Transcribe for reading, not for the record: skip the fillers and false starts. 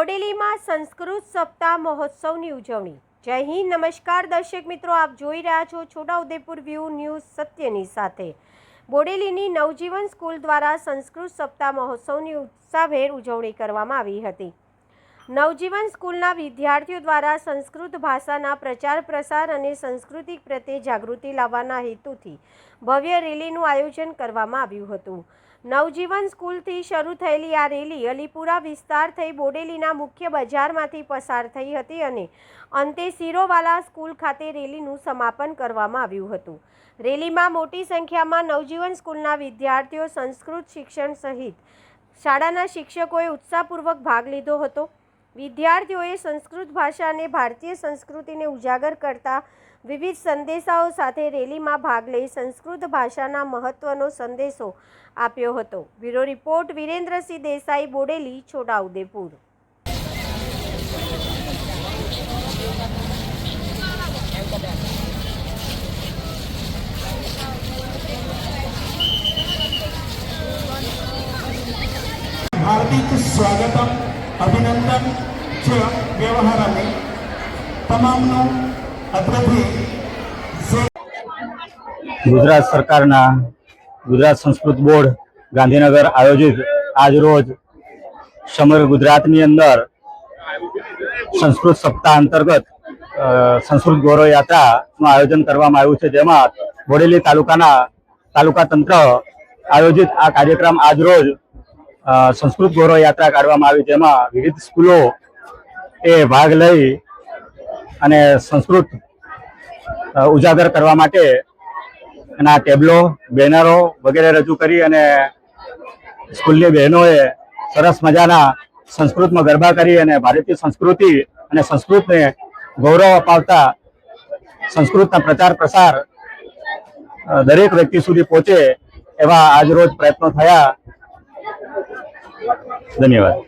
બોડેલીમાં સંસ્કૃત સપ્તાહ મહોત્સવની ઉજવણી। જય હિન્દ, નમસ્કાર દર્શક મિત્રો, આપ જોઈ રહ્યા છો છોટાઉદેપુર વ્યૂ ન્યૂઝ સત્યની સાથે। બોડેલીની નવજીવન સ્કૂલ દ્વારા સંસ્કૃત સપ્તાહ મહોત્સવની ઉત્સાહભેર ઉજવણી કરવામાં આવી હતી। નવજીવન સ્કૂલના વિદ્યાર્થીઓ દ્વારા સંસ્કૃત ભાષાના પ્રચાર પ્રસાર અને સાંસ્કૃતિક પ્રત્યે જાગૃતિ લાવવાના હેતુથી ભવ્ય રેલીનું આયોજન કરવામાં આવ્યું હતું। નવજીવન સ્કૂલથી શરૂ થયેલી આ રેલી અલીપુરા વિસ્તાર થઈ બોડેલીના મુખ્ય બજારમાંથી પસાર થઈ હતી અને અંતે સિરોવાલા સ્કૂલ ખાતે રેલીનું સમાપન કરવામાં આવ્યું હતું। રેલીમાં મોટી સંખ્યામાં નવજીવન સ્કૂલના વિદ્યાર્થીઓ, સંસ્કૃત શિક્ષણ સહિત શાળાના શિક્ષકોએ ઉત્સાહપૂર્વક ભાગ લીધો હતો। વિદ્યાર્થીઓએ સંસ્કૃત ભાષા અને ભારતીય સંસ્કૃતિને ઉજાગર કરતા વિવિધ સંદેશાઓ સાથે રેલીમાં ભાગ લઈ સંસ્કૃત ભાષાના મહત્વનો સંદેશો આપ્યો હતો। Bureau report Virendrasinh Desai, Bodeli, Chhotaudepur. हार्दिक स्वागतम अभिनंदन च व्यवहाराने तमामनो अत्रથી ગુજરાત સરકારના ગુજરાત સંસ્કૃત બોર્ડ ગાંધીનગર આયોજિત આજ રોજ સમગ્ર ગુજરાતની અંદર સંસ્કૃત સપ્તાહ અંતર્ગત સંસ્કૃત ગૌરવ યાત્રાનું આયોજન કરવામાં આવ્યું છે, જેમાં બોડેલી તાલુકા તંત્ર આયોજિત આ કાર્યક્રમ આજ રોજ સંસ્કૃત ગૌરવ યાત્રા કાઢવામાં આવી, જેમાં વિવિધ સ્કૂલો એ ભાગ લઈ અને સંસ્કૃત ઉજાગર કરવા માટે એના ટેબલો, બેનરો વગેરે રજૂ કરી અને સ્કૂલની બહેનોએ સરસ મજાના સંસ્કૃતમાં ગરબા કરી અને ભારતીય સંસ્કૃતિ અને સંસ્કૃતને ગૌરવ અપાવતા સંસ્કૃતના પ્રચાર પ્રસાર દરેક વ્યક્તિ સુધી પહોંચે એવા આજરોજ પ્રયત્નો થયા। ધન્યવાદ।